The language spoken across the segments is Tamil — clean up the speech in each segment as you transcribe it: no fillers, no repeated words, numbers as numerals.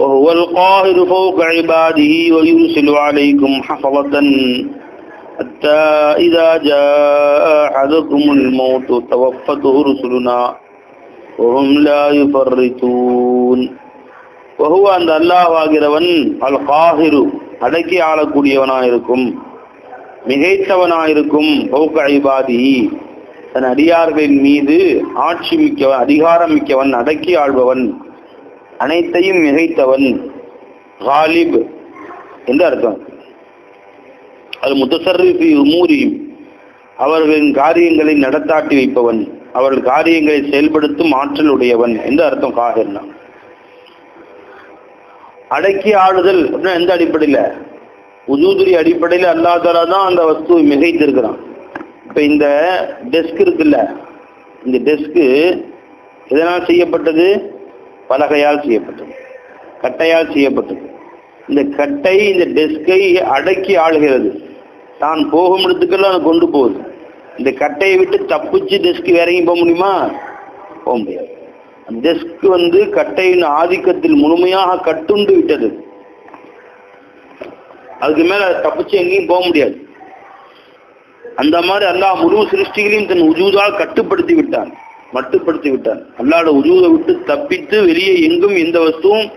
وهو القاهر فوق عباده ويرسل عليكم حفظة حتى إذا جاء أحدكم الموت توفته رسلنا وهم لا يفرطون. وهو அந்த அல்லாஹ் ஆகிறவன் அல் காஹிரு அடக்கி ஆளக்கூடியவனாயிருக்கும், மிகைத்தவனாயிருக்கும், ஃபௌக இபாதிஹி தன் அடியார்களின் மீது ஆட்சி மிக்கவன், அதிகாரம் மிக்கவன், அடக்கி ஆள்பவன், அனைத்தையும் மிகைத்தவன், காலிப் என்று அர்த்தம். அது முத்தசர்ரிஃபி உமூரிஹிம் அவர்களின் காரியங்களை நடத்தாட்டி வைப்பவன், அவர்கள் காரியங்களை செயல்படுத்தும் ஆற்றல் உடையவன் என்று அர்த்தம். காஹிர்னா அடக்கி ஆளுதல் அப்படின்னா எந்த அடிப்படையில்? உஜூதுரி அடிப்படையில் அல்லாஹ் தஆலா தான் அந்த வஸ்துவை மிகைத்திருக்கிறான். இப்போ இந்த டெஸ்க் இருக்குல்ல, இந்த டெஸ்க்கு எதனால் செய்யப்பட்டது? பலகையால் செய்யப்பட்டது, கட்டையால் செய்யப்பட்டது. இந்த கட்டை இந்த டெஸ்கை அடக்கி ஆளுகிறது, தான் போகும் இடத்துக்கெல்லாம் அதை கொண்டு போகுது. இந்த கட்டையை விட்டு தப்பிச்சு டெஸ்க் வேற எங்கேயும் போக முடியுமா? போக முடியாது. அந்த டெஸ்க் கட்டையின் ஆதிக்கத்தில் முழுமையாக கட்டுண்டு விட்டது. அதுக்கு மேல தப்பிச்சு எங்கேயும் போக முடியாது. அந்த மாதிரி அல்லாஹ் முழு சிருஷ்டிகளையும் தன் உஜூதால் கட்டுப்படுத்தி விட்டான், மட்டுப்படுத்தி விட்டான். அல்லாஹ்வோட உஜூதை விட்டு தப்பித்து வெளியே எங்கும் எந்த வஸ்துவும்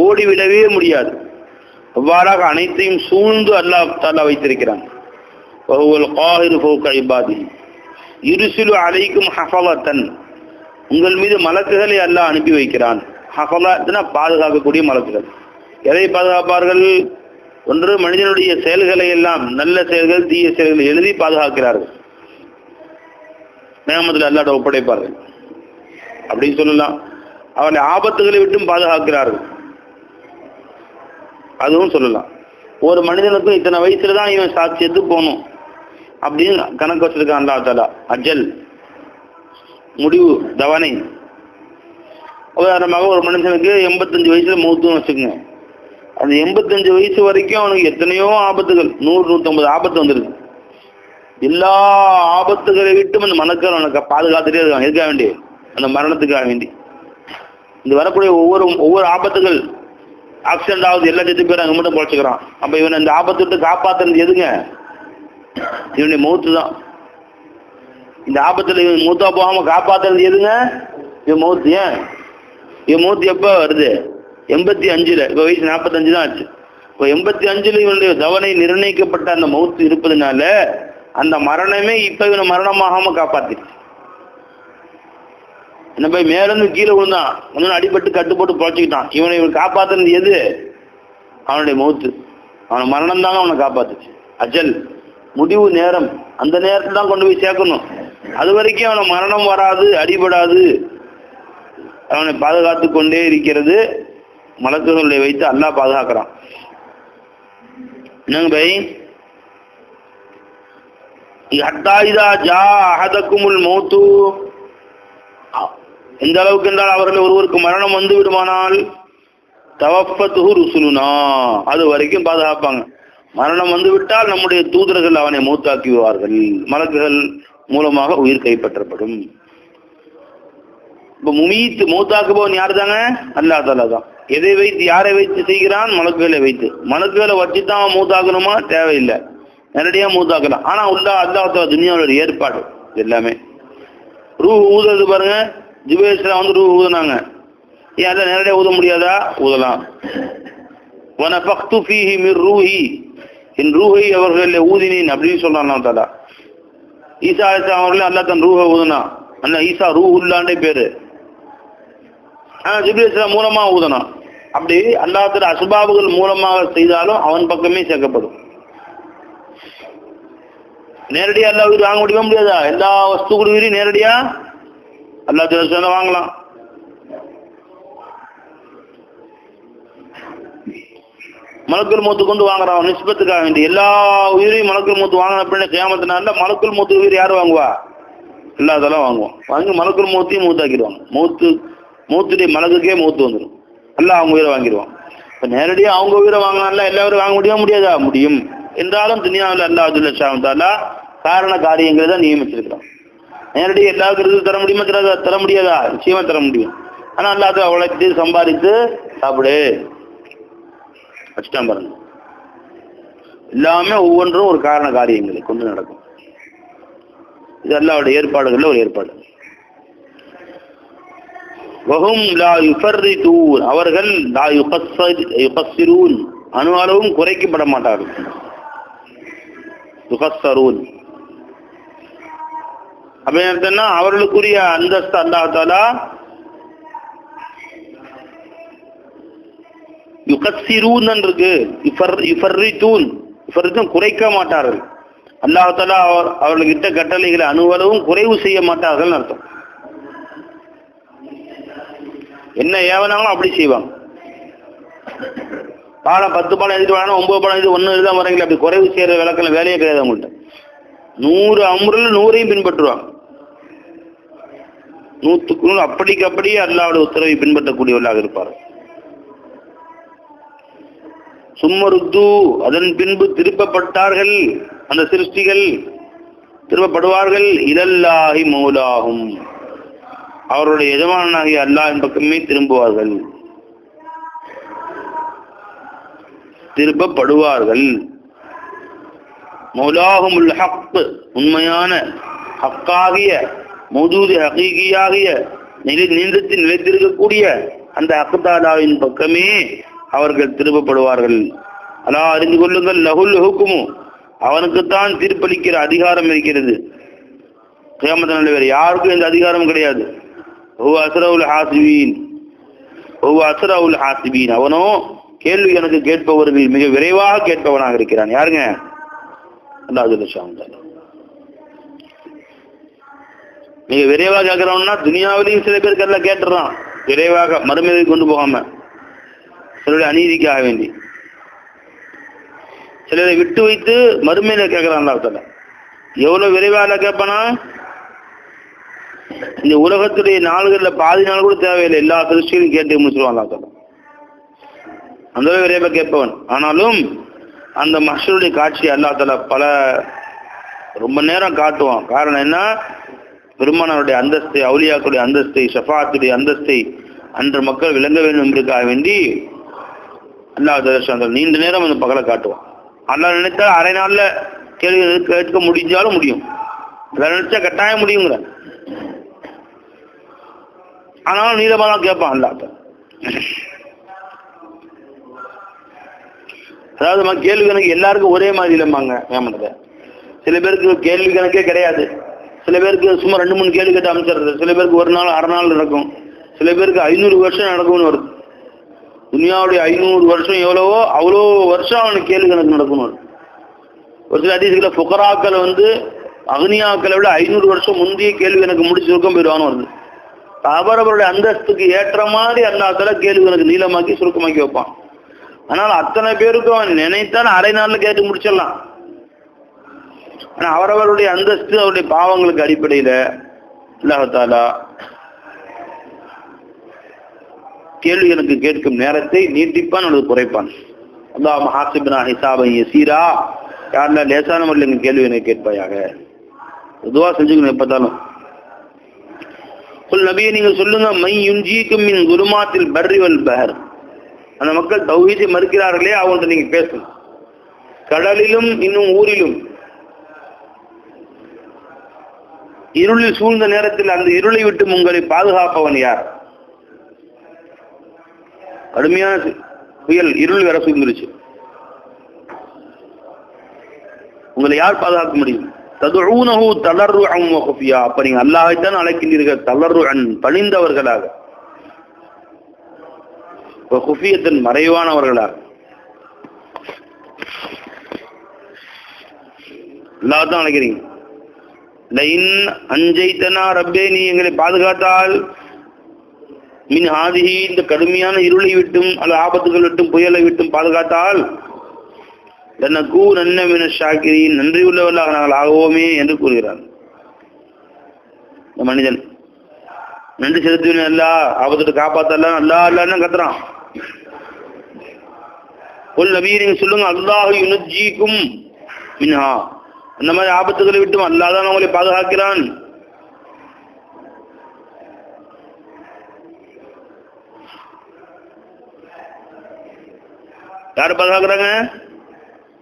ஓடிவிடவே முடியாது. அவ்வாறாக அனைத்தையும் சூழ்ந்து அல்லாஹ் தஆலா வைத்திருக்கிறான். வஹுவல் காஹிரு ஃபௌக இபாதிஹி யுர்சிலு அலைக்கும் ஹஃபலத்தன் உங்கள் மீது மலக்குகளை அல்லாஹ் அனுப்பி வைக்கிறான். ஹஃபலத்னா பாதுகாக்கக்கூடிய மலக்குகள். எதை பாதுகாப்பார்கள்? ஒன்று, மனிதனுடைய செயல்களை எல்லாம், நல்ல செயல்கள் தீய செயல்களை எழுதி பாதுகாக்கிறார்கள், நேமத்தில் அல்லாஹ்ட ஒப்படைப்பார்கள் அப்படின்னு சொல்லலாம். அவனை ஆபத்துகளை விட்டும் பாதுகாக்கிறார்கள், அதுவும் சொல்லலாம். ஒரு மனிதனுக்கும் இத்தனை வயசுல தான் இவன் சாட்சியத்து போகணும் அப்படின்னு கணக்கு வச்சிருக்கான் அல்லாஹ் தஆலா. அஜல் முடிவு, தவணை. உதாரணமாக ஒரு மனுஷனுக்கு 85 வயசுல மௌத்துன்னு வச்சுக்கோங்க. அந்த 85 வயசு வரைக்கும் அவனுக்கு எத்தனையோ ஆபத்துகள், 100-150 ஆபத்து வந்துருக்கு. எல்லா ஆபத்துகளை விட்டும் அந்த மனக்கள் அவனுக்கு பாதுகாத்துட்டே இருக்கான். எதுக்காக வேண்டி? அந்த மரணத்துக்காக வேண்டி. இந்த வரக்கூடிய ஒவ்வொரு ஆபத்துகள், ஆக்சிடென்ட் ஆகுது, எல்லா செத்து பேர் அங்கே மட்டும் பொழைச்சிக்கிறான். அப்போ இவனை இந்த ஆபத்து விட்டு காப்பாற்றுறது எதுங்க? இவனுடைய மௌத்து தான். இந்த ஆபத்தில் இவன் மூத்தா போகாமல் காப்பாற்றுறது எதுங்க? இவன் மௌத்து. ஏன் இவன் மௌத்து எப்போ வருது? 85. இப்போ வயசு 45 தான் ஆச்சு. இப்போ 85 இவனுடைய தவணை நிர்ணயிக்கப்பட்ட அந்த மௌத்து இருப்பதுனால அந்த மரணமே இப்போ இவனை மரணமாகாமல் காப்பாற்றிடுச்சு. என்ன போய் மேலேருந்து கீழே விழுந்தான், கொஞ்சம் அடிபட்டு கட்டு போட்டு பொழைச்சிக்கிட்டான். இவன் காப்பாற்றுறது எது? அவனுடைய மௌத்து. அவனை மரணம் தாங்க அவனை காப்பாத்துச்சு. அஜல் முடிவு நேரம், அந்த நேரத்தில் தான் கொண்டு போய் சேர்க்கணும். அது வரைக்கும் அவனை மரணம் வராது, அடிபடாது, அவனை பாதுகாத்து கொண்டே இருக்கிறது மலக்குகளை வைத்து அல்லாஹ் பாதுகாக்கிறான். என்னங்க பை? ஹத்தா இதா ஜா அஹதகுமுல் மௌத்து, எந்த அளவுக்கு என்றால் அவர்கள் ஒருவருக்கு மரணம் வந்து விடுமானால் தவஃபத்துஹு ருசுலுனா, அது வரைக்கும் பாதுகாப்பாங்க. மரணம் வந்து விட்டால் நம்முடைய தூதர்கள் அவனை மௌத்தாக்கி விடுவார்கள், மலக்குகள் மூலமாக உயிர் கைப்பற்றப்படும். இப்போ முமீத் மௌத்தாக்குபவன் யார் தாங்க? அல்லாஹ் தஆலா தான். எதை வைத்து, யாரை வைத்து செய்கிறான்? மலக்குகளை வைத்து. மலக்குகளை வச்சு தான் மௌத்தாக்கணுமா? தேவையில்லை, நேரடியாக மௌத்தாக்கலாம். ஆனால் அல்லாஹ் தஆலா துனியாவோட ஏற்பாடு எல்லாமே. ரூ ஊதுறது பாருங்க, ஜிப்ரீல் ரூ ஊதுனாங்க. ஏன் அதை நேரடியாக ஊத முடியாதா? ஊதலாம். வனஃபக்து ஃபீஹி மிர் ரூஹி, என் ரூஹை அவர்களை ஊதினேன் அப்படின்னு சொல்றான் அல்லாஹ் தஆலா. ஈசா அலைஹிஸ்ஸலாம் அவர்களே அல்லாஹ் தன் ரூஹை ஊதுனா. அந்த ஈசா ரூஹுல்லாண்டே பேரு. ஜிப்ரீல் மூலமா ஊதணும். அப்படி அல்லாஹ் தஆலா அஸ்பாபுகள் மூலமாக செய்தாலும் அவன் பக்கமே சேர்க்கப்படும். நேரடியா அல்லாஹ் உயிர் வாங்க முடியாதா? எல்லா வஸ்துக்களும் உயிரி நேரடியா அல்லாஹ் தஆலா வாங்கலாம். மலக்குல் மௌத்து கொண்டு வாங்குறான் நிஸ்பத்துக்காக வேண்டி. எல்லா உயிரையும் மலக்குல் மௌத்து வாங்கின அப்படின்னா கியாமத்தினால மலக்குல் மௌத்து உயிர் யார் வாங்குவா? அல்லாஹ் தஆலா வாங்குவான். வாங்கி மலக்குல் மௌத்தையும் மௌத்தாக்கிடுவாங்க. மௌத்துடைய மலக்குக்கே மௌத்து வந்துடும். அல்லாஹ் அவங்க உயிரை வாங்கிடுவான். இப்போ நேரடியாக அவங்க உயிரை வாங்கினால எல்லாரும் வாங்க முடியாதா? முடியும். என்றாலும் துனியாவில் அல்லாஹ் ஜல்ல ஷானஹு தஆலா காரண காரியங்களை தான் நியமிச்சிருக்கிறான். நேரடியாக எல்லாருக்கும் தர முடியுமா? தர முடியாதா? நிச்சயமா தர முடியும். ஆனா அல்லாஹ் உழைத்து சம்பாதித்து சாப்பிடு வச்சுட்டான் பாருங்க. எல்லாமே ஒவ்வொன்றும் ஒரு காரண காரியங்களை கொண்டு நடக்கும். இது அல்லாஹ்வுடைய ஏற்பாடுகள்ல ஒரு ஏற்பாடு. வஹும் லா யுஃபர்ரிதூன், அவர்கள் லா யுகஸ்ஸிரூன், அணுவளவும் குறைக்கப்பட மாட்டார்கள். யுகஸ்ஸரூன் அப்படின்னா அவர்களுக்குரிய அந்தஸ்து அல்லாஹ் தஆலா யுகஸ்ஸிரூன் இருக்கு, யுஃபர்ரிதூன் குறைக்க மாட்டார்கள். அல்லாஹ் தஆலா அவர்களுக்கு இட்ட கட்டளைகளை அணுவளவும் குறைவு செய்ய மாட்டார்கள் அர்த்தம். என்ன ஏவனாங்களோ அப்படி செய்வாங்க. பாடம் 10 பாடம் எழுதிட்டு வாங்க, 9 பாடம் எழுதி 1 எழுதாம வரீங்களா, அப்படி குறைவு செய்யற விளக்கல வேலையே கிடையாது அவங்கள்ட்ட. 100 அம்ரில் 100ஐயும் பின்பற்றுவாங்க. 100க்கு 100 அப்படிக்கு அப்படியே அல்லாஹ்வுடைய உத்தரவை பின்பற்றக்கூடியவர்களாக இருப்பார். சும்மருத்து, அதன் பின்பு திருப்பப்பட்டார்கள், அந்த சிருஷ்டிகள் திருப்பப்படுவார்கள். இலல்லாஹி மௌலாஹும், அவருடைய எஜமானாகிய அல்லாஹ்வின் பக்கமே திரும்புவார்கள், திருப்பப்படுவார்கள். மௌலாஹுமுல் ஹக், உண்மையான ஹக்காகிய மௌஜூது ஹகீகியாகிய நீண்டத்தில் நிலைத்திருக்கக்கூடிய அந்த ஹக் தஆலாவின் பக்கமே அவர்கள் திருப்பப்படுவார்கள். அலா, அறிந்து கொள்ளுங்கள், லஹுல் ஹுக்மு, அவனுக்குத்தான் தீர்ப்பளிக்கிற அதிகாரம் இருக்கிறது. கியாமத் நாளில் வேறு யாருக்கும் இந்த அதிகாரம் கிடையாது. அஸ்ரவுல் ஹாசிபீன், அவனோ கேள்வி எனக்கு கேட்பவர்கள் மிக விரைவாக கேட்பவனாக இருக்கிறான். யாருங்க? அல்லாஹ் ஜல்ல ஷானுஹு. மிக விரைவாக கேட்கிறவன்னா துனியாவிலையும் சில பேருக்கு எல்லாம் கேட்டுறான் விரைவாக, மறுமையை கொண்டு போகாம, சிலருடைய அநீதிக்காக வேண்டி. சிலரை விட்டு வைத்து மறுமையில கேட்கிறான் அல்லாஹ் தஆலா. எவ்வளவு விரைவாக கேட்பானா, இந்த உலகத்துடைய நாள்கள்ல பாதி நாள் கூட தேவையில்லை, எல்லா சிருஷ்டிகளையும் கேட்டு முடிச்சிருவான் அல்லாஹ் தஆலா. அந்த விரைவாக கேட்பவன். ஆனாலும் அந்த மஹ்ஷருடைய காட்சி அல்லாஹ் தஆலா ரொம்ப நேரம் காட்டுவான். காரணம் என்ன? பெருமானாருடைய அந்தஸ்தை, அவுலியாக்களுடைய அந்தஸ்தை, ஷஃபாஅத்துடைய அந்தஸ்தை அன்று மக்கள் விளங்க வேண்டும் என்பதற்காக வேண்டி அல்லாஹ் தஆலா நீண்ட நேரம் அந்த பகலை காட்டுவான். அல்லாஹ் நினைத்தால் அரை நாள்ல கேள்வி கேட்க முடிஞ்சாலும் முடியும், அல்லாஹ் நினைச்சா கட்டாயம் முடியுங்கிற. ஆனாலும் நீளமா தான் கேட்பான் அல்லாஹ். அதாவது கேள்வி கணக்கு எல்லாருக்கும் ஒரே மாதிரி இல்லைம்பாங்க ஏமாந்த. சில பேருக்கு கேள்வி கணக்கே கிடையாது, சில பேருக்கு சும்மா 2-3 கேள்வி கேட்டு அமைச்சிடுறது, சில பேருக்கு ஒரு நாள் அரை நாள் நடக்கும், சில பேருக்கு 500 வருஷம் நடக்கும்னு வருது. துனியாவுடைய 500 வருஷம் எவ்வளவோ அவ்வளோ வருஷம் அவனுக்கு கேள்வி கணக்கு நடக்கணும். ஒரு சில ஹதீஸ்ல ஃபுகராக்கள் அக்னியாக்களை விட 500 வருஷம் முந்தைய கேள்வி கணக்கு முடிச்சு சுருக்கம் போயிடுவான்னு வருது. அவரவருடைய அந்தஸ்துக்கு ஏற்ற மாதிரி அல்லாஹ் தஆலா கேள்வி கணக்கு நீளமாக்கி சுருக்கமாக்கி வைப்பான். ஆனால் அத்தனை பேருக்கும் அவன் நினைத்தால் அரை நாள்ல கேட்டு முடிச்சிடலாம். ஆனா அவரவருடைய அந்தஸ்து, அவருடைய பாவங்களுக்கு அடிப்படையில அல்லாஹ் தஆலா கேள்வி எனக்கு கேட்கும் நேரத்தை நீட்டிப்பான் அல்லது குறைப்பான். அல்லாஹ் ஹாசிப்னா ஹிசாபன் யஸீரா, யாரெல்லாம் லேசான முறையில் கேள்வி எனக்கு கேட்பாயாக. துஆ செஞ்சுக்கணும் எப்பத்தாலும். சொல் நபியை நீங்க சொல்லுங்க, மை யுன்ஜீக்கும் மின் குருமாத்தில் பர்ரி வல் பஹர், அந்த மக்கள் தௌஹீதை மறுக்கிறார்களே அவங்கள்ட்ட நீங்க பேசுங்க. கடலிலும் இன்னும் ஊரிலும் இருளில் சூழ்ந்த நேரத்தில் அந்த இருளை விட்டு உங்களை பாதுகாப்பவன் யார்? கடுமையான புயல், இருள் வேற சூழ்ந்துருச்சு, உங்களை யார் பாதுகாக்க முடியும்? ததுஊனஹு தலர்ருஅன் வ குஃபியா, அப்ப நீங்க அல்லாஹ்வை தான் அழைக்கிறீர்கள், தலர்ருஅன் பணிந்தவர்களாக, வ குஃபியத்தன் மறைவானவர்களாக. அல்லாஹ் தான் அழைக்கிறீங்க. லைன் அஞ்சைத்தனா ரப்பே, நீ எங்களை பாதுகாத்தால், மின் ஹாதிஹி, இந்த கடுமையான இருளை விட்டும் அல்லது ஆபத்துகள் விட்டும் புயலை விட்டும் பாதுகாத்தால், லனகூனன்ன மினஷ் ஷாக்கிரீன், நன்றி உள்ளவர்களாக நாங்கள் ஆகுவோமே என்று கூறுகிறார். இந்த மனிதன் நன்றி செலுத்துவேன், அல்லா ஆபத்துட்டு காப்பாத்தலாம், அல்லா அல்லான்னு கத்துறான். கொல் நபியை நீங்க சொல்லுங்க, அல்லாஹ் யுனஜ்ஜீக்கும் மின்ஹா, அந்த மாதிரி ஆபத்துகளை விட்டும் அல்லாஹ் தான் அவங்களை பாதுகாக்கிறான். யார் பாதுகாக்கிறாங்க?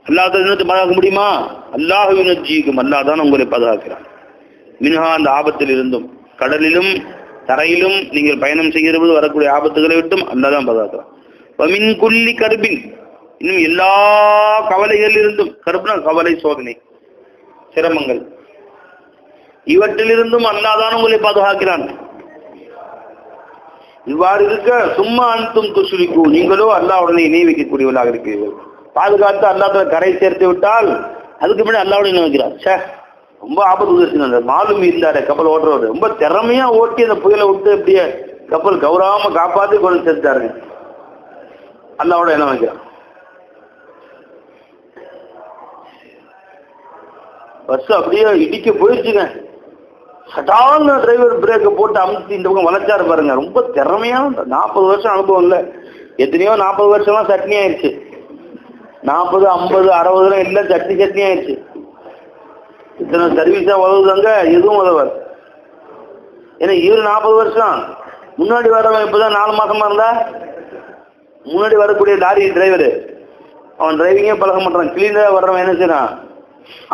அல்லாஹ் பாதுகாக்க முடியுமா? அல்லாஹுவினஜீக்கும், அல்லாஹ் தான் உங்களை பாதுகாக்கிறான். மின்ஹா, அந்த ஆபத்தில் இருந்தும், கடலிலும் தரையிலும் நீங்கள் பயணம் செய்கிறது வரக்கூடிய ஆபத்துகளை விட்டும் அல்லாஹ் தான் பாதுகாக்கிறான். வமின் குல்லி கர்பின், இன்னும் எல்லா கவலைகள் இருந்தும், கர்ப்னா கவலை, சோதனை, சிரமங்கள், இவற்றிலிருந்தும் அல்லாஹ் தான் உங்களை பாதுகாக்கிறான். இவ்வாறு இருக்க சும்மா அன்தும் துஷ்ரிகு, நீங்களோ அல்லாஹ்வுடன் இணை வைக்கக்கூடியவர்களாக இருக்கிறீர்கள். பாதுகாத்து அல்லாஹ்வுடைய கரை சேர்த்து விட்டால் அதுக்கு முன்னாடி அல்லாஹ்வுடைய இணை வைக்கிறார். சே, ரொம்ப ஆபத்து. மாலும் இருந்தாரு கப்பல் ஓட்டுறவர், ரொம்ப திறமையா ஓட்டி அந்த புயலை விட்டு அப்படியே கப்பல் கௌரவமா காப்பாற்றி கொண்டு சேர்த்தாருங்க. அல்லாஹ்வுடைய இணை வைக்கிறான். பஸ் அப்படியே இடிக்க போயிடுச்சுங்க. சடான டிரைவர் பிரேக்கை போட்டு அமுத்தி இந்த பக்கம் வளைச்சாரு பாருங்க. ரொம்ப திறமையான 40 வருஷம் அனுபவம் இல்லை. எத்தனையோ 40 வருஷம்லாம் சட்னி ஆயிடுச்சு. 40, 50, 60 எல்லாம் சட்னி ஆயிடுச்சு. இத்தனை சர்வீஸா உதவுதாங்க, எதுவும் உதவாது. ஏன்னா இவர் 40 வருஷம் முன்னாடி வரவன் இப்பதான் 4 மாசமா இருந்தா, முன்னாடி வரக்கூடிய லாரி டிரைவரு அவன் டிரைவிங்கே பழக மாட்டான். கிளீனாக வர்றவன் என்ன செய்யறான்,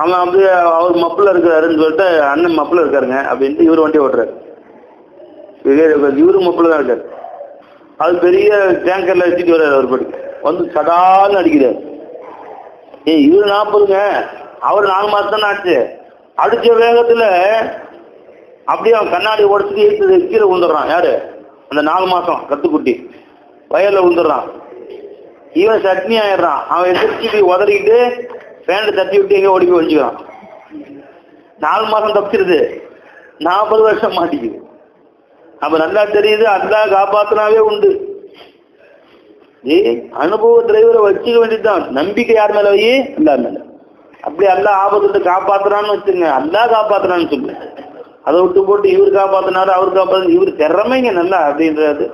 அவன் வந்து அவர் மப்பில் இருக்கிறாருன்னு சொல்லிட்டு அண்ணன் மப்பில் இருக்காருங்க அப்படின்ட்டு இவர் வண்டி ஓட்டுறாரு. இவரு மப்பில் தான் இருக்காரு. அது பெரிய டேங்கர்ல வச்சுட்டு வர்றாரு. அவர் படி வந்து சடான்னு அடிக்கிறார். இவரு 40ங்க, அவர் 4 மாசம் தானே ஆச்சு. அடிச்ச வேகத்துல அப்படியே அவன் கண்ணாடி உடச்சிட்டு கீழே விழுந்துடுறான். யாரு? அந்த 4 மாசம் கத்துக்குட்டி வயல்ல விழுந்துடுறான். இவன் சட்னி ஆயிடுறான். அவன் எதிர்த்து உதறிக்கிட்டு பேண்ட் தட்டி விட்டு எங்கே ஓடி போய் வச்சுக்கிறான். 4 மாசம் தப்பிச்சிருது, 40 வருஷம் மாட்டிக்குது. அப்ப நல்லா தெரியுது அல்லாஹ் காப்பாத்தினாவே உண்டு. அனுபவ டிரைவரை வச்சுக்க வேண்டியதுதான். நம்பிக்கை யார் மேல வை? அல்லாஹ் மேல. அப்படி அல்லாஹ் ஆபத்து காப்பாத்துறான்னு வச்சுங்க, அல்லாஹ் காப்பாத்துறான்னு சொல்லு. அதை விட்டு போட்டு இவர் காப்பாத்தினாரு அவர் காப்பாத்து, இவர் திறமைங்க நல்லா அப்படின்றது.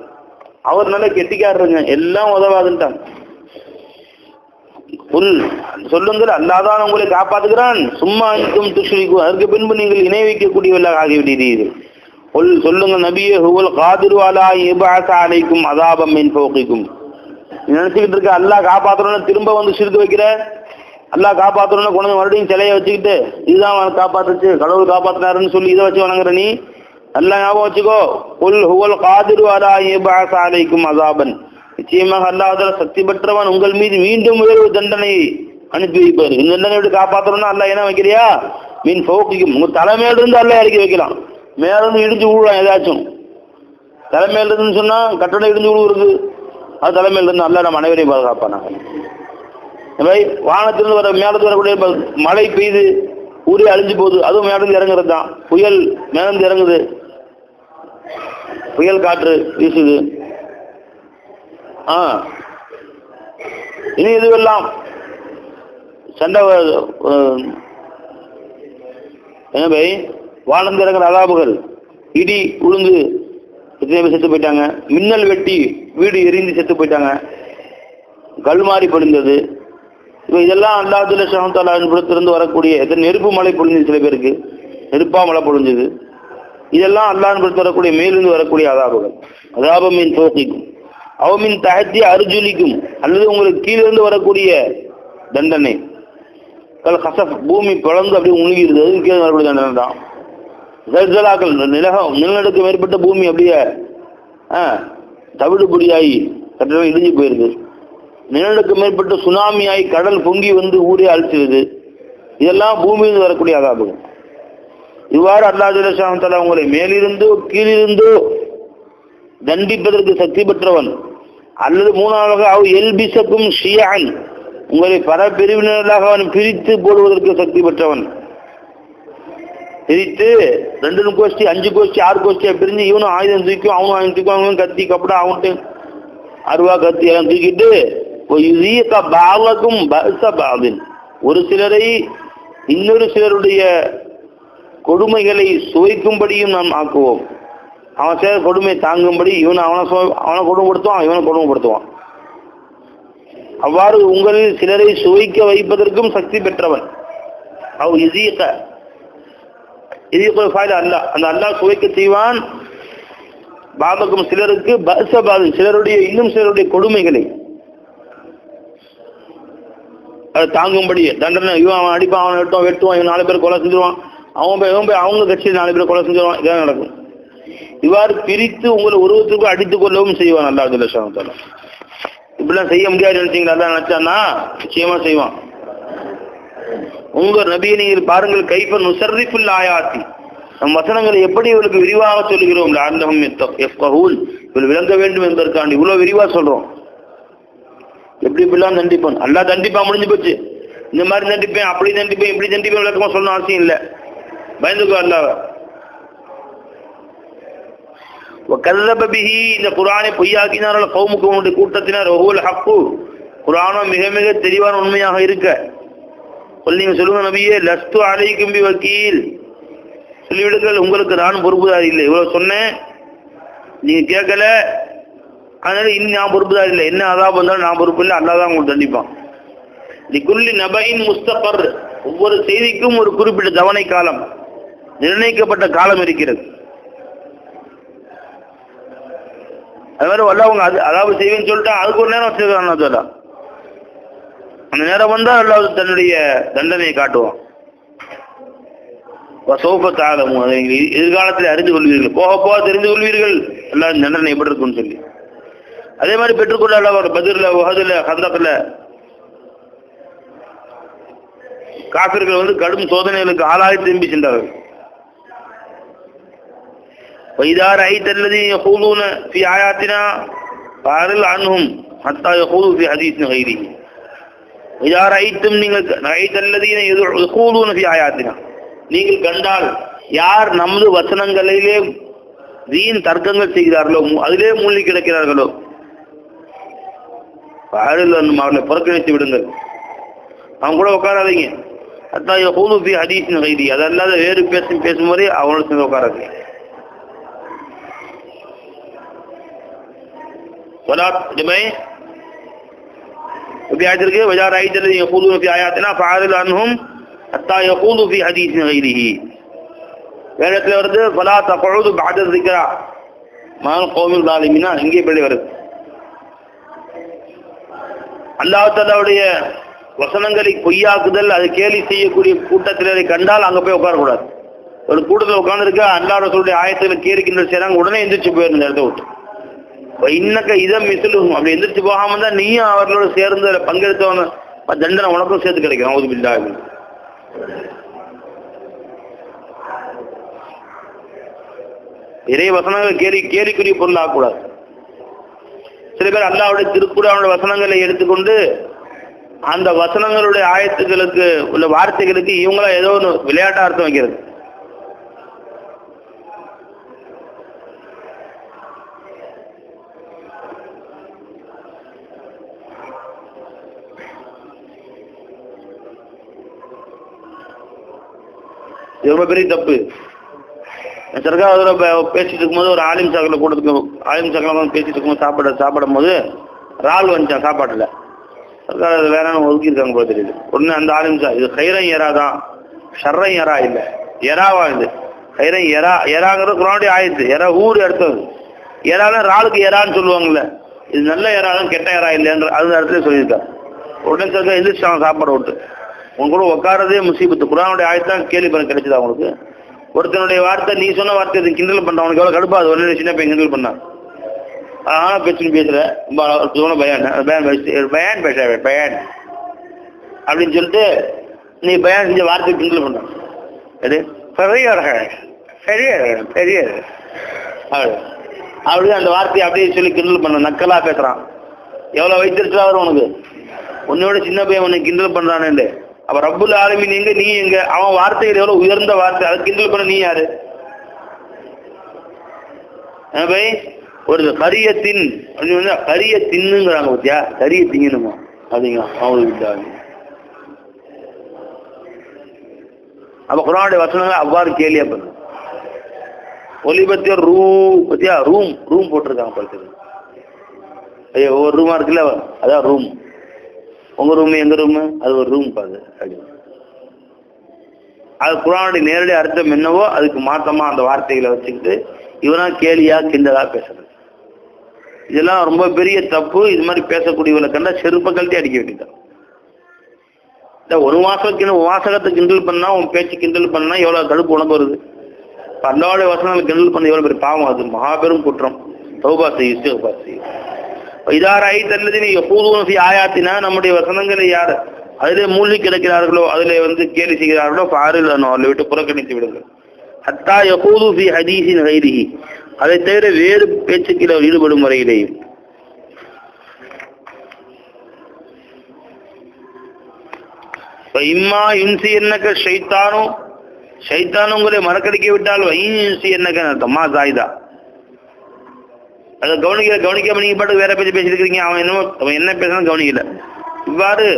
அவர் நல்லா கெட்டிக்காடுறங்க, எல்லாம் உதவாதுன்ட்டாங்க. சொல்லுங்கள், அல்லாஹ்தான் உங்களை காப்பாத்துகிறான். சும்மா அன்தும் துஷ்ரிகு, அதற்கு பின்பு நீங்கள் இணை வைக்கக்கூடியவர்களாக ஆகிவிட்டீர்கள். சொல்லுங்கள் நபியே, ஹுவல் காதிரு அலா இபஅஸ அலைக்கும் அஸாபம் மின் ஃபௌகிக்கும். நினைச்சுக்கிட்டு இருக்க அல்லாஹ் காப்பாற்றணும்னு திரும்ப வந்து சிறுக்கு வைக்கிற, அல்லாஹ் காப்பாற்றணும்னு கொண்டு மறுபடியும் சிலையை வச்சுக்கிட்டு இதுதான் காப்பாத்துச்சு, கடவுள் காப்பாத்தினாருன்னு சொல்லி இதை வச்சு வணங்குற நீ. அல்லாஹ் ஞாபகம் வச்சுக்கோ, ஹுவல் காதிரு அலா இபஅஸ அலைக்கும் அஸாபன், நிச்சயமாக அல்லாஹ் சக்தி பெற்றவன் உங்கள் மீது மீண்டும் வேறு தண்டனை அனுப்பி வைப்பார். இந்த தண்டனை விட்டு காப்பாற்றணும்னா அல்லாஹ் என்ன வைக்கிறியா? மீன் ஃபௌகிக்கும், உங்க தலைமையில இருந்து அல்லாஹ் இறக்கி வைக்கலாம். மேல இருந்து இடிஞ்சு விழுவான் ஏதாச்சும். தலைமையில இருந்துன்னு சொன்னா கட்டணம் இடிஞ்சு விழுவுறது, அது தலைமையில இருந்து அல்லாஹ் நம்ம அனைவரையும் பாதுகாப்பானாங்க. வானத்திலிருந்து வர மேலத்து வரக்கூடிய மழை பெய்யுது, ஊரே அழிஞ்சு போகுது, அதுவும் மேலிருந்து இறங்குறது தான். புயல் மேலிருந்து இறங்குது, புயல் காற்று வீசுது. இனி இதுவெல்லாம் சண்டை என்ன பை, வானந்து இறங்குற அதாபுகள், இடி உளுந்து எத்தனை பேர் செத்து போயிட்டாங்க, மின்னல் வெட்டி வீடு எரிந்து செத்து போயிட்டாங்க, கல்மாரி பொழிந்தது. இப்போ இதெல்லாம் அல்லாஹ் ஸுப்ஹானஹு புறத்திலிருந்து வரக்கூடிய எத்தனை நெருப்பு மழை பொழிஞ்சது, சில பேருக்கு நெருப்பா மழை பொழிஞ்சது. இதெல்லாம் அல்லாஹ் புறத்து வரக்கூடிய மேலிருந்து வரக்கூடிய அதாபுகள். அதாபம் மின் ஃபௌகிக்கும் அவமின் தஹத்தி அர்ஜுலிக்கும், அல்லது உங்களுக்கு கீழிருந்து வரக்கூடிய தண்டனை. கசப், பூமி பிளந்து அப்படியே உணுகிறது, அது கீழே வரக்கூடிய தண்டனை தான். ஜல்சலாக்கள், நிலநடுக்கம் ஏற்பட்ட பூமி அப்படியே தவிடு பொடியாகி கட்டணம் இடிஞ்சு போயிருது. நிலநடுக்கம் ஏற்பட்ட சுனாமியாகி கடல் பொங்கி வந்து ஊரே அழிச்சிருது. இதெல்லாம் பூமியிலிருந்து வரக்கூடிய அதாபுகள். இவ்வாறு அல்லாஹ் ஸுப்ஹானஹு வ தஆலா உங்களை மேலிருந்தோ கீழிருந்தோ தண்டிப்பதற்கு சக்தி பெற்றவன். அல்லது மூணாவதாக அவ் எல்பிசக்கும் ஷியஅன், உங்களை பல பிரிவினர்களாக அவன் பிரித்து போடுவதற்கு சக்தி பெற்றவன். பிரித்து 2 கோஷ்டி 5 கோஷ்டி 6 கோஷ்டியா பிரிஞ்சு இவனும் ஆயுதம் தூக்கும் அவனும் ஆயுதம் தூக்கும், அவனும் கத்தி கப்படா அவன்ட்டு அருவா கத்தி எல்லாம் தூக்கிட்டு பாவக்கும் பாதின், ஒரு சிலரை இன்னொரு சிலருடைய கொடுமைகளை சுவைக்கும்படியும் நாம் ஆக்குவோம். அவன் சேர கொடுமை தாங்கும்படி அவனை கொடுமைப்படுத்துவான், இவனை கொடுமைப்படுத்துவான். அவ்வாறு உங்களில் சிலரை சுவைக்க வைப்பதற்கும் சக்தி பெற்றவன். அவ் இஸீக அல்லாஹ், அந்த அல்லாஹ் சுவைக்க செய்வான். பாதக்கும் சிலருக்கு பஅஸ பாதின், சிலருடைய இன்னும் சிலருடைய கொடுமைகளை. அதை தாங்கும்படி தண்டனை. இவன் அவன் அடிப்பான், அவன் வெட்டுவான், இவன் 4 பேர் கொலை செஞ்சிருவான், அவன் போய் அவங்க கட்சியில் 4 பேர் கொலை செஞ்சிருவான். இதான் நடக்கும். இவ்வாறு பிரித்து உங்களை உருவத்துக்கு அடித்துக் கொள்ளவும் செய்வான் அல்லாஹ் ஜல்ல ஷானஹு. இப்படிலாம் செய்ய முடியாது நினைச்சீங்களா? அல்லாஹ் நினைச்சான்னா நிச்சயமா செய்வான். உங்க நபியை நீங்கள் பாருங்கள், கைஃப நுஸர்ரிஃபுல் ஆயாத்தி, நம் வசனங்களை எப்படி இவளுக்கு விரிவாக சொல்லுகிறோம். லஅல்லஹும் யஃப்கஹூன், இவள் விளங்க வேண்டும் என்பதற்காண்டி இவ்வளவு விரிவா சொல்றோம். எப்படி இப்படிலாம் தண்டிப்பான் அல்லாஹ் தண்டிப்பா முடிஞ்சு போச்சு. இந்த மாதிரி தண்டிப்பேன், அப்படி தண்டிப்பேன், இப்படி தண்டிப்பேன் விளக்கமா சொல்லணும் அவசியம் இல்லை. பயந்துக்கோ அல்லாஹ். وَكَذَّبَ بِهِ, இந்த குர்ஆனை பொய்யாக்கினார்கள் கௌமுக்கு, உன்னுடைய கூட்டத்தினர். வஹுவல் ஹக்கு, குர்ஆனும் மிக மிக தெளிவான உண்மையாக இருக்க. நீங்க சொல்லுங்க நபியே, லஸ்து அலைக்கும் பிவக்கீல், சொல்லிவிடுங்கள் உங்களுக்கு நான் பொறுப்புதாரி இல்லை. இவ்வளவு சொன்னேன், நீங்க கேட்கல, அதனால இன்னும் நான் பொறுப்புதாரி இல்லை. என்ன அதாப் வந்தாலும் நான் பொறுப்பு இல்லை, அல்லாஹ் தான் உங்களுக்கு தண்டிப்பான். லிகுல்லி நபஇன் முஸ்தகர், ஒவ்வொரு செய்திக்கும் ஒரு குறிப்பிட்ட தவணை காலம், நிர்ணயிக்கப்பட்ட காலம் இருக்கிறது. அது மாதிரி அல்லாஹ் அதாவது செய்வேன்னு சொல்லிட்டா அதுக்கு ஒரு நேரம் வச்சிருக்காங்க. அந்த நேரம் வந்தா அல்லாஹ் தன்னுடைய தண்டனையை காட்டுவான். அதை எதிர்காலத்தில் அறிந்து கொள்வீர்கள், போக போக தெரிந்து கொள்வீர்கள் அல்லாஹ் தண்டனை எப்படி இருக்குன்னு சொல்லி. அதே மாதிரி பெற்றுக்கொள்ள அல்லாஹ் பத்ர்ல, உஹதுல, ஹந்தக்ல காஃபிர்கள் கடும் சோதனைகளுக்கு ஆளாகி திரும்பி சென்றார்கள். وَإِذَا رَأَيْتَ الَّذِينَ يَخُوضُونَ فِي آيَاتِنَا فَأَعْرِضْ عَنْهُمْ حَتَّى يَخُوضُوا فِي حَدِيثٍ غَيْرِهِ. وَإِذَا رَأَيْتُمْ, நீங்கள் رَأَيْتَ الَّذِينَ يَخُوضُونَ فِي آيَاتِنَا, நீங்கள் கண்டால் யார் நமது வசனங்களிலே வீண் தர்க்கங்கள் செய்கிறார்களோ, அதிலே மூழ்கி கிடக்கிறார்களோ, فَأَعْرِضْ عَنْهُمْ, அவர்களை புறக்கணித்து விடுங்கள், அவங்க கூட உட்காராதீங்க. حَتَّى يَخُوضُوا فِي حَدِيثٍ غَيْرِهِ, அதல்லாத வேறு பேசும் வரை அவங்களோட சேர்ந்து உட்காராதீங்க. ولا جمعي وفي آية الكريمة وإذا رأيت الذين يخوضون في آياتنا فأعرض عنهم حتى يخوضوا في حديث غيره. வேதத்தில் வருது فلا تقعدوا بعد الذكرى مع القوم الظالمين, இங்கே இப்படி வருது. அல்லாஹ் தஆலாவுடைய வசனங்களை பொய்யாக்குதல், அது கேலி செய்யக்கூடிய கூட்டத்தினரை கண்டால் அங்க போய் உட்காரக்கூடாது. ஒரு கூட்டத்தில் உட்கார்ந்துருக்க அல்லாஹ் ரசூலுடைய ஆயத்துல கேலிக்கின்ற செய்றாங்க, உடனே எந்திரிச்சு போயிரு இந்த இடத்த விட்டு. இன்னக்க இதம் மிஸ்லும், அப்படி எந்திரிச்சு போகாம தான் நீயும் அவர்களோட சேர்ந்து பங்கெடுத்தவன தண்டனை உனக்கும் சேர்த்து கிடைக்கும். அவுது பில்லாஹ். இறை வசனங்கள் கேலிக்குரிய பொருள் ஆகக்கூடாது. சில பேர் அல்லாஹ்வுடைய திருக்குர்ஆனுடைய வசனங்களை எடுத்துக்கொண்டு அந்த வசனங்களுடைய ஆயத்துகளுக்கு உள்ள வார்த்தைகளுக்கு இவங்களா ஏதோ ஒன்று விளையாட்டா அர்த்தம் வைக்கிறது. இது ரொம்ப பெரிய தப்பு. சர்க்கார் பேசிட்டு இருக்கும்போது ஒரு ஆலிம் சாக்கில் கூட்டத்துக்கு பேசிட்டு இருக்கும்போது சாப்பிடும் போது ரால் வந்துச்சான் சாப்பாட்டில். சர்க்கார் அது வேற ஒதுக்கியிருக்காங்க போல தெரியுது. ஒன்று அந்த ஆலிம் சா, இது ஹைரன் எரா தான், ஷர்ரன் எரா இல்லை, எராவா இது. ஹைரன் எராங்கிறது குர்ஆனுடைய ஆயத்து. எரா ஊர் எடுத்தது. எராதான் ராளுக்கு எரான்னு சொல்லுவாங்கல்ல, இது நல்ல எரா தான் கெட்ட எரா இல்லைன்ற அது இடத்துல சொல்லியிருக்காரு. உடனே சர்க்கார் எந்திரிச்சாங்க சாப்பாடை விட்டு. உங்க கூட உட்காரதே முசீபத்து. குர்ஆனுடைய ஆயத்தான் கேள்வி பண்ண கிடைச்சது அவங்களுக்கு. ஒருத்தனுடைய வார்த்தை, நீ சொன்ன வார்த்தை கிண்டல் பண்ண, அவனுக்கு எவ்வளவு கடுப்பா. அது ஒரு சின்ன பையன் கிண்டல் பண்ணான். ஆனா பேச்சுன்னு பேசுற பயான் அப்படின்னு சொல்லிட்டு நீ பயான் செஞ்ச வார்த்தை கிண்டல் பண்ண. பெரிய அப்படி அந்த வார்த்தையை அப்படியே சொல்லி கிண்டல் பண்ண, நக்கலா பேசுறான். எவ்வளவு வைத்திருச்சா வரும் உனக்கு? உன்னோட சின்ன பையன் உன்னை கிண்டல் பண்றானே. அப்ப ரப்புல் ஆலமீன் எங்க, நீ எங்க? அவன் வார்த்தைகள் எவ்வளவு உயர்ந்த வார்த்தை, அதை கிண்டல் பண்ண நீ யாரு? ஒரு கரியத்தின் கரிய தின்னுங்கிறாங்க பத்தியா, கரிய திங்கணுமா அப்படிங்க அவங்களுக்கு. அப்ப குர்ஆனுடைய வசனங்கள் அவ்வாறு கேலியா பண்ணு. ஒலிபத்திய பத்தியா ரூம் போட்டிருக்காங்க பார்த்து. ஐயோ ஒவ்வொரு ரூமா இருக்குல்ல, அதான் ரூம். உங்க ரூம் எங்க ரூம், அது ஒரு ரூம் பாது. அது குர்ஆனுடைய நேரடி அர்த்தம் என்னவோ அதுக்கு மாத்தமா அந்த வார்த்தைகளை வச்சுக்கிட்டு இவனா கேலியா கிண்டலா பேசுறது. இதெல்லாம் ரொம்ப பெரிய தப்பு. இது மாதிரி பேசக்கூடியவங்களை கண்டா செருப்பை கழட்டி அடிக்க வேண்டியதான். ஒரு வாசகத்தை கிண்டல் பண்ணா, உன் பேச்சு கிண்டல் பண்ணா எவ்வளவு தடுப்பு உனக்கு வருது? அல்லாஹ்வுடைய வசனங்களை கிண்டல் பண்ண எவ்வளவு பெரிய பாவம், அது மகாபெரும் குற்றம். தௌபா செய்யும், இஸ்திக்ஃபார் செய்யும். இதாராய் தல்லதினை எப்போதும் ஆயாத்தினா, நம்முடைய வசனங்களை யார் அதிலே மூழ்கி கிடக்கிறார்களோ, அதிலே கேலி செய்கிறார்களோ, பாரில் அவர்களை விட்டு புறக்கணித்து விடுங்கள். ஹத்தா யகூது ஃபி ஹதீஸின் கைரிஹி, அதை தவிர வேறு பேச்சுக்களில் அவர் ஈடுபடும் வரையிலேயும். இம்மா இன்சி என்னக்க ஷைத்தானும் உங்களை மறக்கடிக்க விட்டால் இன்சி என்னக்க தம்மா சாயுதா, அதை கவனிக்காம நீங்க பாட்டு வேற பேச்சு பேசிருக்கிறீங்க. அவன் என்ன பேசணும் கவனிக்கல. இவ்வாறு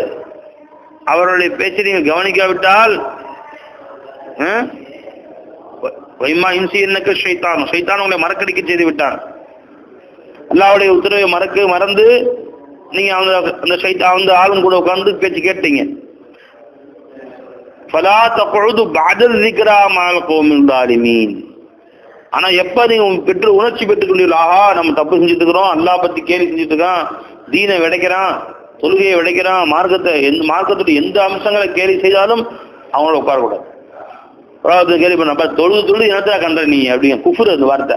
அவருடைய பேச்சை நீங்க கவனிக்காவிட்டால் ஷைத்தான் உங்களை மறக்கடிக்க செய்து விட்டான். அல்லாஹ்வுடைய உத்தரவை மறந்து நீங்க அந்த ஷைத்தான் ஆளும் கூட உட்கார்ந்து பேச்சு கேட்டீங்க. ஃபலா தக்உது பஅதல் ஸிக்ரா மஅல் கௌமில் ஸாலிமீன். ஆனா எப்ப நீங்க உணர்ச்சி பெற்றுக் கொண்டீங்களோ, ஆஹா நம்ம தப்பு செஞ்சுட்டு இருக்கிறோம், அல்லாஹ் பத்தி கேலி செஞ்சுட்டு இருக்கான், தீனை விடைக்கிறான், தொழுகையை விடைக்கிறான், மார்க்கத்துடைய எந்த அம்சங்களை கேலி செய்தாலும் அவங்கள உட்காரக்கூடாது. கேள்வி பண்ண தொழுது இனத்துல கண்ட நீ அப்படிங்க குஃபுர் அந்த வார்த்தை.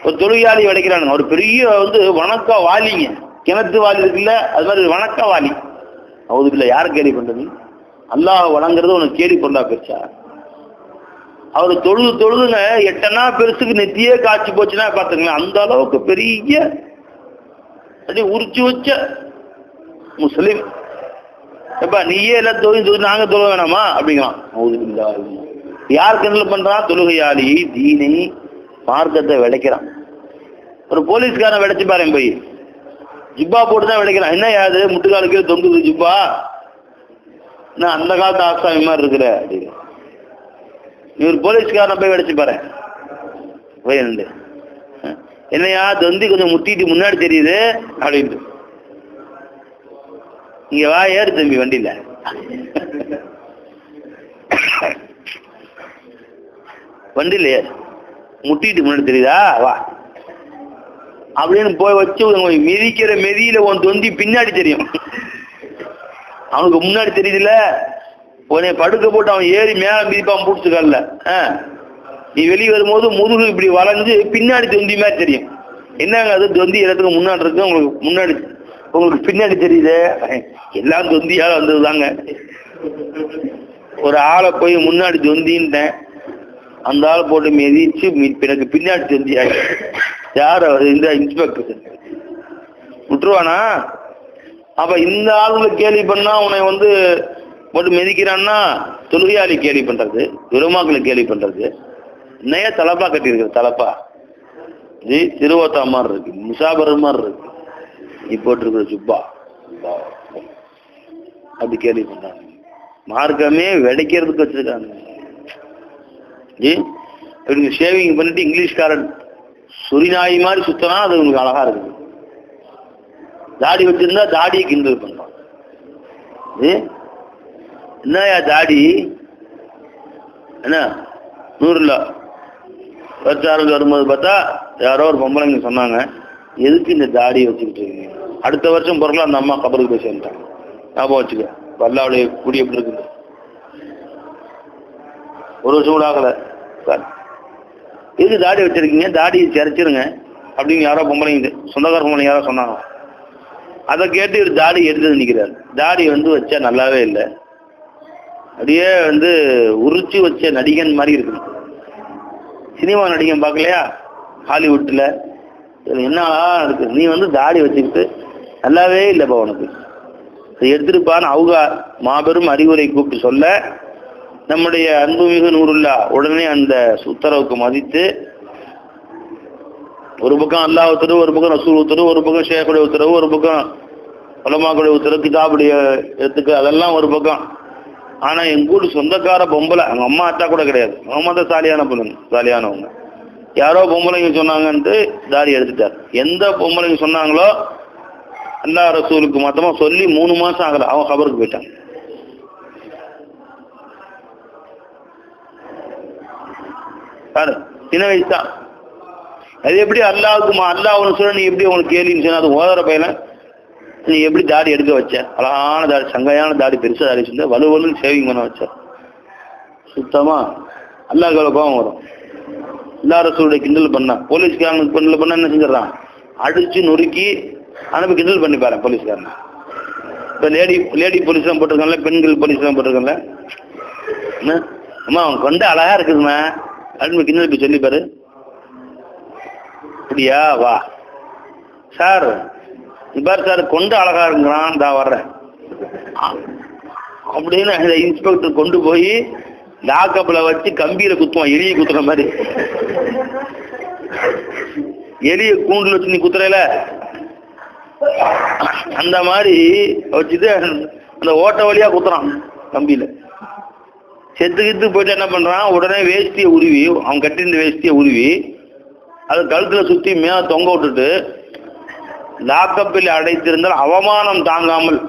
ஒரு தொழுகையாளி விடைக்கிறானுங்க, ஒரு பெரிய வணக்க வாலிங்க, கிணத்து வாலி இருக்குல்ல, அது மாதிரி வணக்க வாலி. அவதுக்குள்ள யாரை கேள்வி பண்றது? அல்லாஹ் வணங்குறது உனக்கு கேள்வி கொண்டா பெருசா? அவர் தொழுதுங்க 8 பெருசுக்கு நெத்தியே காய்ச்சி போச்சுன்னா பாத்துங்களேன், அந்த அளவுக்கு பெரிய உரிச்சு வச்ச முஸ்லிம். எப்பா நீயே எல்லாம் தொழுது நாங்க தொழுக வேணாமா அப்படிங்கிறான். யார் கிண்டல் பண்றான்? தொழுகையாளி, தீனை, மார்க்கத்தை விளைக்கிறான். ஒரு போலீஸ்காரன் விளைச்சு பாரு, போய் ஜிப்பா போட்டுதான் விளைக்கிறான். என்ன யாது முட்டுக்காலுக்கு தொங்குது ஜிப்பா, நான் அந்த காலத்து ஆசாமி மாதிரி இருக்கிற அப்படின்னு. நீ ஒரு போலீஸ்காரனை போய் விளைச்சு பாரு, போய் என்னையா தொந்தி கொஞ்சம் முட்டிட்டு முன்னாடி தெரியுது அப்படின்ட்டு. இங்க வா, ஏறு தம்பி வண்டியில, வண்டியில ஏறு, முட்டிட்டு முன்னாடி தெரியுதா, வா அப்படின்னு போய் வச்சு மிதிக்கிற மெதியில உன் தொந்தி பின்னாடி தெரியும், அவனுக்கு முன்னாடி தெரியுதுல. உன்னை படுக்க போட்டு அவன் ஏறி மேல மிதிப்பான் பூடிச்சுக்கல்ல, நீ வெளியே வரும்போது முதுகு இப்படி வளைஞ்சு பின்னாடி தொந்தி மாதிரி தெரியும். என்னங்க அது தொந்தி இடத்துக்கு முன்னாடி இருக்கு, உங்களுக்கு பின்னாடி தெரியுது. எல்லாம் தொந்தியால வந்ததுதாங்க. ஒரு ஆளை போய் முன்னாடி தொந்தின்ட்டேன், அந்த ஆளை போட்டு மிதிச்சு எனக்கு பின்னாடி தொந்தி ஆகி. யார் அவர்? இந்த இன்ஸ்பெக்டர் விட்டுருவானா? அப்ப இந்த ஆளுங்களை கேள்வி பண்ணா உன்னை போட்டு மிதிக்கிறான்னா, தொழுகையாளி கேள்வி பண்றது, விருமாக்களை கேள்வி பண்றது. நய தலப்பா கட்டியிருக்கிற தலப்பா திருவோத்தா மாதிரி இருக்கு, முசாபர் மாதிரி இருக்கு, நீ போட்டிருக்கிற சுப்பா அப்படி கேள்வி பண்றாங்க. மார்க்கமே விடைக்கிறதுக்கு வச்சிருக்காங்க. இவங்க ஷேவிங் பண்ணிட்டு இங்கிலீஷ்காரன் சுரிநாயி மாதிரி சுத்தனா அது உங்களுக்கு அழகா இருக்கு. தாடி வச்சிருந்தா தாடியை கிண்டல் பண்றான். என்னயா தாடி என்ன 100 பிரச்சாரம் வரும்போது பார்த்தா யாரோ ஒரு பொம்பளைங்க சொன்னாங்க, எதுக்கு இந்த தாடியை வச்சுக்கிட்டு இருக்கீங்க? அடுத்த வருஷம் பிறகு அந்த அம்மா கபருக்கு போய் சேர்ந்துட்டாங்க. ஞாபகம் வச்சுக்க, வல்லாவுடைய குடி எப்படி இருக்குது? ஒரு வருஷம் கூட ஆகல. எதுக்கு தாடி வச்சிருக்கீங்க? தாடியை சிறைச்சிருங்க அப்படின்னு யாரோ பொம்பளைங்க, சொந்தக்கார பொம்பளைங்க யாரோ சொன்னாங்க. அதை கேட்டு ஒரு தாடி எடுத்து நிற்கிறார். தாடி வச்சா நல்லாவே இல்லை, அப்படியே உரிச்சு வச்ச நடிகன் மாதிரி இருக்கு. சினிமா நடிகன் பார்க்கலையா ஹாலிவுட்ல? என்னடா இருக்கு, நீ தாடி வச்சுக்கிட்டு நல்லாவே இல்லைப்பா, உனக்கு எடுத்துருப்பான்னு அவங்க மாபெரும் அறிவுரை கூப்பிட்டு சொல்ல, நம்முடைய அன்புமிகு நூறுல்லா உடனே அந்த உத்தரவுக்கு மதித்து, ஒரு பக்கம் அல்லாஹ் உத்தரவு, ஒரு பக்கம் ரசூல் உத்தரவு, ஒரு பக்கம் ஷேக்குடைய உத்தரவு, ஒரு பக்கம் உலமாக்குடைய உத்தரவு, கிதாபுடைய எடுத்துக்கு, அதெல்லாம் ஒரு பக்கம். ஆனா எங்க ஊர் சொந்தக்கார பொம்பளை, அவங்க அம்மா அத்தா கூட கிடையாது, அவங்க அம்மா தான் சாலியான பொண்ணுங்க, சாலியானவங்க. யாரோ பொம்பளைங்க சொன்னாங்கன்ட்டு தாடி எடுத்துட்டார். எந்த பொம்பளைங்க சொன்னாங்களோ அல்லாஹ் ரசூலுக்கு மொத்தமா சொல்லி 3 மாசம் ஆகல, அவன் கபருக்கு போயிட்டாங்க. பாரு, சின்ன வயசு தான். அது எப்படி அல்லாஹ் ஒன்று சொல்ல, நீ எப்படி உங்களுக்கு கேள்வின்னு சொன்னா அது ஓதற பையன நீ எப்படி தாடி எடுக்க வச்ச? அழகான தாடி, சங்கையான தாடி, பெருசா தாடி வச்சிருந்த, வலுவலுன்னு சேவிங் பண்ண வச்ச. சுத்தமா அல்லாஹ் கோபம் வரும். எல்லா ரசூலுடைய கிண்டல் பண்ணா, போலீஸ்காரனுக்கு கிண்டல் பண்ணா என்ன செஞ்சிடறான்? அடிச்சு நொறுக்கி அனுப்பி கிண்டல் பண்ணி பாரு போலீஸ்காரன். இப்போ லேடி போலீஸ்லாம் போட்டிருக்காங்கல்ல, பெண்கள் போலீஸ்லாம் போட்டிருக்காங்கல்ல, அம்மா அவன் கொண்ட அழகா இருக்குதுமா அப்படின்னு கிண்டல் போய் சொல்லி பாரு. அப்படியா, வா சார், பாரு சார் கொண்டு அழகா இருக்கிறான், நான் வர்றேன் அப்படின்னு அந்த இன்ஸ்பெக்டர் கொண்டு போய் லாக்கப்ல வச்சு கம்பியில குத்துவான், எலியை குத்துற மாதிரி. எலிய கூண்டுல வச்சு நீ குத்துறல, அந்த மாதிரி வச்சுட்டு அந்த ஓட்ட வழியா குத்துறான் கம்பியில. செத்துக்கிட்டு போயிட்டு என்ன பண்றான், உடனே வேஷ்டியை உருவி, அவன் கட்டியிருந்த வேஷ்டியை உருவி அது கழுத்துல சுத்தி மேல தொங்க விட்டுட்டு லாக்கப்பில் அடைத்திருந்தால் அவமானம் தாங்காமல்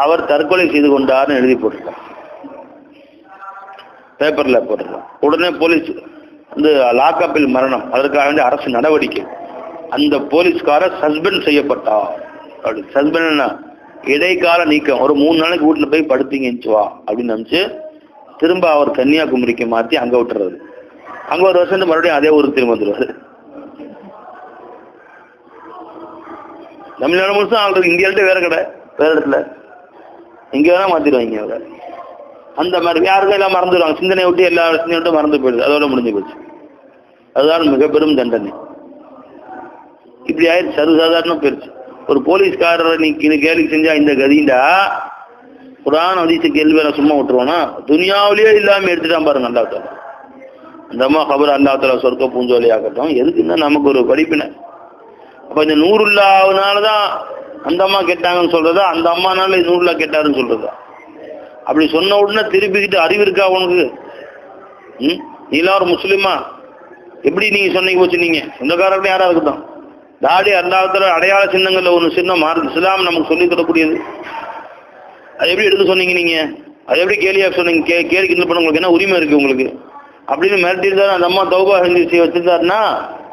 அவர் தற்கொலை செய்து கொண்டார்னு எழுதி போட்டிருக்கான், பேப்பர்ல போட்டிருக்கான். உடனே போலீஸ் வந்து லாக்கப்பில் மரணம், அதற்காக வேண்டிய அரசு நடவடிக்கை. அந்த போலீஸ்காரர் சஸ்பெண்ட் செய்யப்பட்டார். அப்படி சஸ்பெண்ட் இடைக்கால நீக்கம், ஒரு 3 நாளைக்கு வீட்டுல போய் படுத்தீங்கன்னு வா அப்படின்னு நினைச்சு திரும்ப அவர் கன்னியாகுமரிக்கு மாத்தி அங்க விட்டுறது. அங்க ஒரு வருஷம் மறுபடியும் அதே ஊருக்கு திரும்ப வந்துருவாரு. தமிழ்நாடு முழுசும் ஆள்றது, இந்தியாவிட்ட வேற கடை வேற இடத்துல இங்க வேணா மாத்திடுவாங்க அவரை. அந்த மாதிரி யாருக்கும் எல்லாம் மறந்துடுவாங்க, சிந்தனை விட்டு எல்லா சிந்தனை விட்டு மறந்து போயிடுது, அதோட முடிஞ்சு போச்சு. அதுதான் மிக பெரும் தண்டனை. இப்படி ஆயிடுச்சு, சர்வசாதாரண போயிடுச்சு. ஒரு போலீஸ்காரரை நீ கேள்வி செஞ்சா இந்த கதிண்டா குர்ஆன் ஹதீஸ் கேள்வி சும்மா விட்டுருவானா? துனியாவிலேயே இல்லாம எடுத்துட்டான் பாருங்க அல்லாஹ் தஆலா. அந்த அம்மா கபர் அல்லாஹ் தஆலா சொர்க்க பூஞ்சோலி ஆகட்டும், எதுக்குன்னா நமக்கு ஒரு படிப்பினை. அப்ப இந்த நூறுல்லாவுனாலதான் அந்த அம்மா கேட்டாங்கன்னு சொல்றதா, அந்த அம்மானால நூறுல்லா கேட்டாருன்னு சொல்றதா? அப்படி சொன்ன உடனே திருப்பிக்கிட்டு அறிவு இருக்கா உனக்கு? நீலாம் ஒரு முஸ்லிமா? எப்படி நீங்க சொன்னீங்க போச்சு? நீங்க சொந்தக்காரர்கள் யாரா இருக்கட்டும், தாடி அல்லாஹ்வுடைய அடையாள சின்னங்கள்ல ஒன்று சின்னம் இஸ்லாம் நமக்கு சொல்லி தரக்கூடியது. அது எப்படி எடுத்து சொன்னீங்க நீங்க? அது எப்படி கேலியா சொன்னீங்க? கேலி கிண்டல் பண்ண உங்களுக்கு என்ன உரிமை இருக்கு உங்களுக்கு? அப்படின்னு மிரட்டி இருந்தாரு. அந்த அம்மா தௌபா செஞ்சு வச்சிருந்தாருன்னா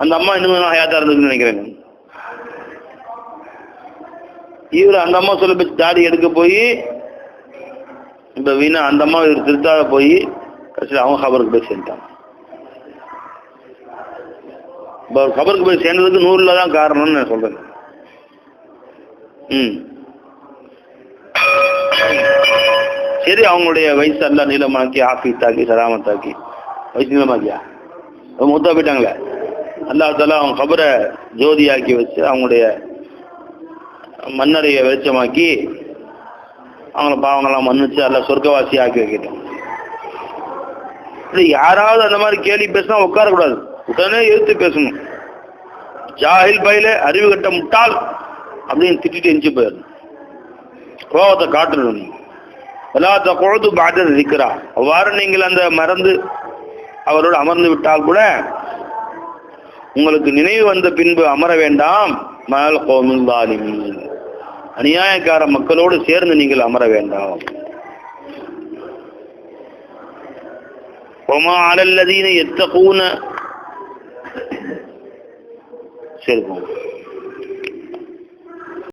அந்த அம்மா இன்னும் ஹயாத்தா இருந்ததுன்னு நினைக்கிறேன். இவர் அந்த அம்மா சொல்ல போய் தாடி எடுக்க போய் இப்ப வீணா அந்த அம்மா இவர் திருத்தாத போய் கடைசியில் அவங்க கபருக்கு போய் சேர்ந்துட்டாங்க. கபருக்கு போய் சேர்ந்ததுக்கு 100 தான் காரணம்னு நான் சொல்றேன். சரி, அவங்களுடைய வயசு எல்லாம் நீளமாக்கி ஆஃபீத்தாக்கி சலாமத்தாக்கி வயசு நீளமாக்கியா மூத்தா போயிட்டாங்களே, அல்லாஹ் தஆலா அவங்க கபரை ஜோதியாக்கி வச்சு அவங்களுடைய மண்ணறையை வெளிச்சமாக்கி அவங்கள பாவங்கள்லாம் மன்னிச்சு எல்லாம் சொர்க்கவாசி ஆக்கி வைக்கிட்டோம். யாராவது அந்த மாதிரி கேள்வி பேசினா உட்காரக்கூடாது, உடனே எதிர்த்து பேசணும். ஜாஹில் பையில அறிவு கட்ட முட்டாள் அப்படின்னு திட்டிட்டு எஞ்சி போயிடணும், கோபத்தை காட்டணும். எல்லாத்த பொழுது பாட்டு இருக்கிறா. அவ்வாறு நீங்கள் அந்த மறந்து அவரோடு அமர்ந்து விட்டால் கூட உங்களுக்கு நினைவு வந்த பின்பு அமர வேண்டாம். மல் கௌமில் ஸாலிமீன், அநியாயக்கார மக்களோடு சேர்ந்து நீங்கள் அமர வேண்டாம். வமா அலல்லதீன யத்தகூன, சரி.